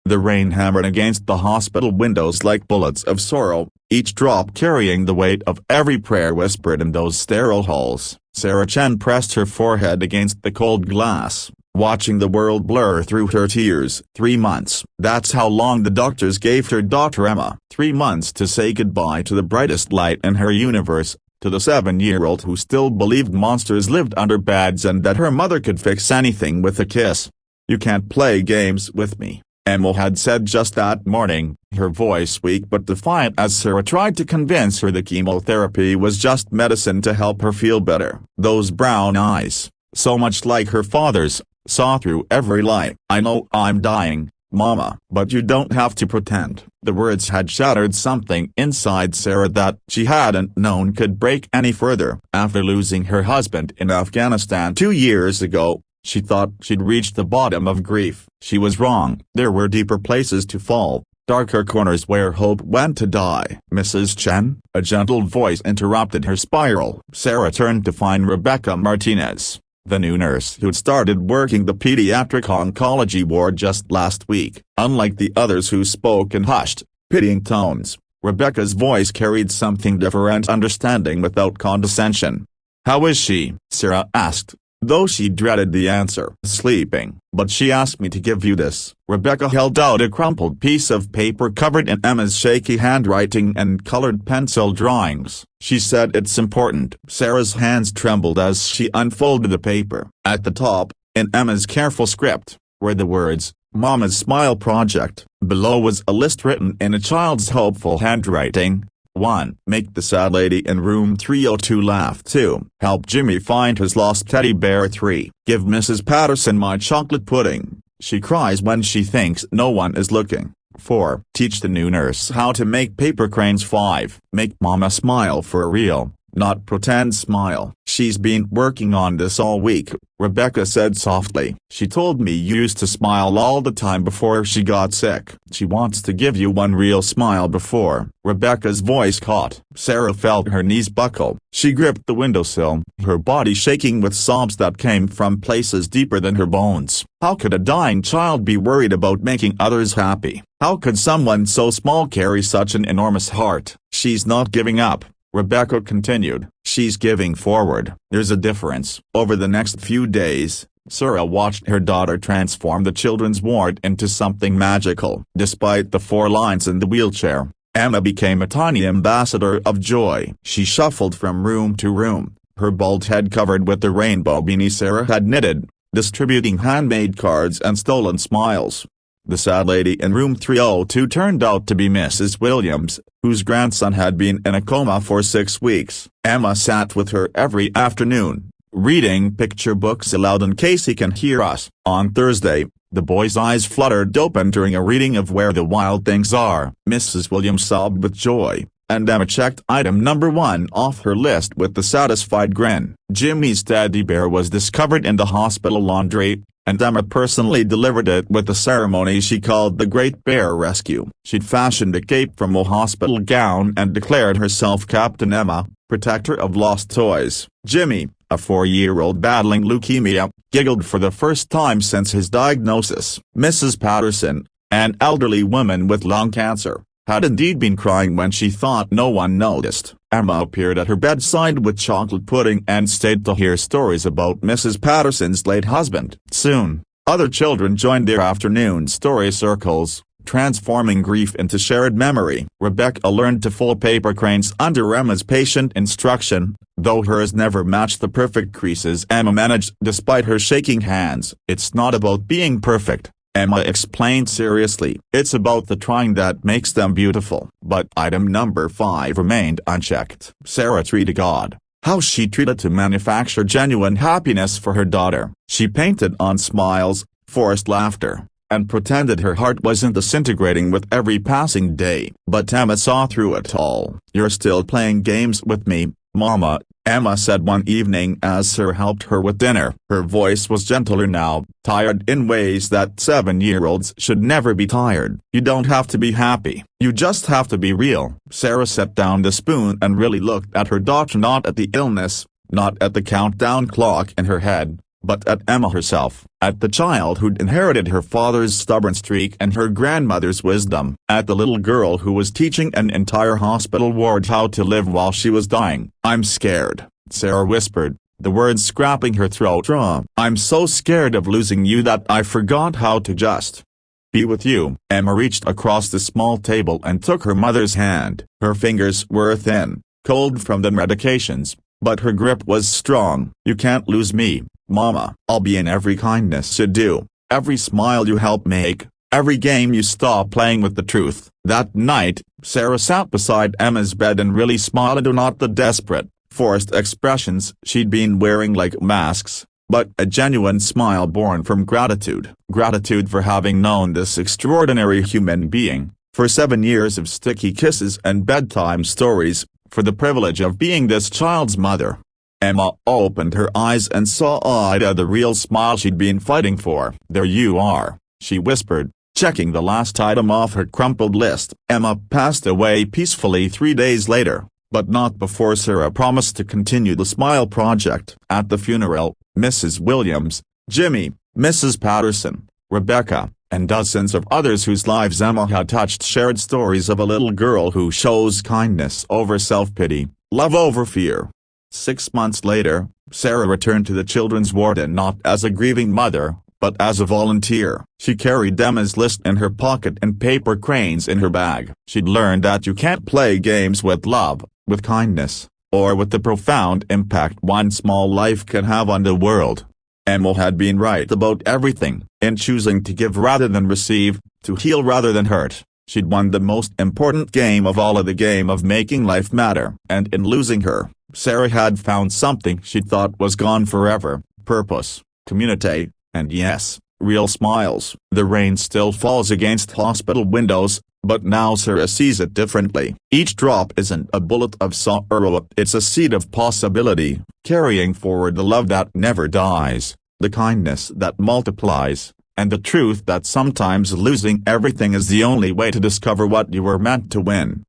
The rain hammered against the hospital windows like bullets of sorrow, each drop carrying the weight of every prayer whispered in those sterile halls. Sarah Chen pressed her forehead against the cold glass, watching the world blur through her tears. 3 months. That's how long the doctors gave her daughter Emma. 3 months to say goodbye to the brightest light in her universe, to the 7-year-old who still believed monsters lived under beds and that her mother could fix anything with a kiss. "You can't play games with me," Emma had said just that morning, her voice weak but defiant as Sarah tried to convince her the chemotherapy was just medicine to help her feel better. Those brown eyes, so much like her father's, saw through every lie. "I know I'm dying, Mama, but you don't have to pretend." The words had shattered something inside Sarah that she hadn't known could break any further. After losing her husband in Afghanistan 2 years ago, she thought she'd reached the bottom of grief. She was wrong. There were deeper places to fall, darker corners where hope went to die. "Mrs. Chen," a gentle voice interrupted her spiral. Sarah turned to find Rebecca Martinez, the new nurse who'd started working the pediatric oncology ward just last week. Unlike the others who spoke in hushed, pitying tones, Rebecca's voice carried something different, understanding without condescension. "How is she?" Sarah asked, though she dreaded the answer. "Sleeping, but she asked me to give you this." Rebecca held out a crumpled piece of paper covered in Emma's shaky handwriting and colored pencil drawings. She said, "It's important." Sarah's hands trembled as she unfolded the paper. At the top, in Emma's careful script, were the words, "Mama's Smile Project." Below was a list written in a child's hopeful handwriting. 1. Make the sad lady in room 302 laugh. 2. Help Jimmy find his lost teddy bear. 3. Give Mrs. Patterson my chocolate pudding. She cries when she thinks no one is looking. 4. Teach the new nurse how to make paper cranes. 5. Make Mama smile for real, not pretend smile. "She's been working on this all week," Rebecca said softly. "She told me you used to smile all the time before she got sick. She wants to give you one real smile before." Rebecca's voice caught. Sarah felt her knees buckle. She gripped the windowsill, her body shaking with sobs that came from places deeper than her bones. How could a dying child be worried about making others happy? How could someone so small carry such an enormous heart? "She's not giving up," Rebecca continued. "She's giving forward." There's a difference. Over the next few days, Sarah watched her daughter transform the children's ward into something magical. Despite the 4 lines in the wheelchair, Emma became a tiny ambassador of joy. She shuffled from room to room, her bald head covered with the rainbow beanie Sarah had knitted, distributing handmade cards and stolen smiles. The sad lady in room 302 turned out to be Mrs. Williams, whose grandson had been in a coma for 6 weeks. Emma sat with her every afternoon, reading picture books aloud in case he can hear us. On Thursday, the boy's eyes fluttered open during a reading of Where the Wild Things Are. Mrs. Williams sobbed with joy, and Emma checked item number 1 off her list with a satisfied grin. Jimmy's teddy bear was discovered in the hospital laundry, and Emma personally delivered it with a ceremony she called the Great Bear Rescue. She'd fashioned a cape from a hospital gown and declared herself Captain Emma, protector of lost toys. Jimmy, a 4-year-old battling leukemia, giggled for the first time since his diagnosis. Mrs. Patterson, an elderly woman with lung cancer, had indeed been crying when she thought no one noticed. Emma appeared at her bedside with chocolate pudding and stayed to hear stories about Mrs. Patterson's late husband. Soon, other children joined their afternoon story circles, transforming grief into shared memory. Rebecca learned to fold paper cranes under Emma's patient instruction, though hers never matched the perfect creases Emma managed despite her shaking hands. "It's not about being perfect," Emma explained seriously. "It's about the trying that makes them beautiful." But item number 5 remained unchecked. Sarah treated God. How she treated to manufacture genuine happiness for her daughter. She painted on smiles, forced laughter, and pretended her heart wasn't disintegrating with every passing day. But Emma saw through it all. "You're still playing games with me, Mama," Emma said one evening as Sarah helped her with dinner. Her voice was gentler now, tired in ways that 7-year-olds should never be tired. "You don't have to be happy. You just have to be real." Sarah set down the spoon and really looked at her daughter, not at the illness, not at the countdown clock in her head, but at Emma herself, at the child who'd inherited her father's stubborn streak and her grandmother's wisdom, at the little girl who was teaching an entire hospital ward how to live while she was dying. "I'm scared," Sarah whispered, the words scrapping her throat raw. "I'm so scared of losing you that I forgot how to just be with you." Emma reached across the small table and took her mother's hand. Her fingers were thin, cold from the medications, but her grip was strong. "You can't lose me, Mama. I'll be in every kindness you do, every smile you help make, every game you stop playing with the truth." That night, Sarah sat beside Emma's bed and really smiled into not the desperate, forced expressions she'd been wearing like masks, but a genuine smile born from gratitude. Gratitude for having known this extraordinary human being, for 7 years of sticky kisses and bedtime stories, for the privilege of being this child's mother. Emma opened her eyes and saw Ida, the real smile she'd been fighting for. "There you are," she whispered, checking the last item off her crumpled list. Emma passed away peacefully 3 days later, but not before Sarah promised to continue the Smile Project. At the funeral, Mrs. Williams, Jimmy, Mrs. Patterson, Rebecca, and dozens of others whose lives Emma had touched shared stories of a little girl who chose kindness over self-pity, love over fear. 6 months later, Sarah returned to the children's ward, and not as a grieving mother, but as a volunteer. She carried Emma's list in her pocket and paper cranes in her bag. She'd learned that you can't play games with love, with kindness, or with the profound impact one small life can have on the world. Emma had been right about everything, in choosing to give rather than receive, to heal rather than hurt. She'd won the most important game of all, the game of making life matter. And in losing her, Sarah had found something she thought was gone forever: purpose, community, and yes, real smiles. The rain still falls against hospital windows, but now Sarah sees it differently. Each drop isn't a bullet of sorrow, it's a seed of possibility, carrying forward the love that never dies, the kindness that multiplies, and the truth that sometimes losing everything is the only way to discover what you were meant to win.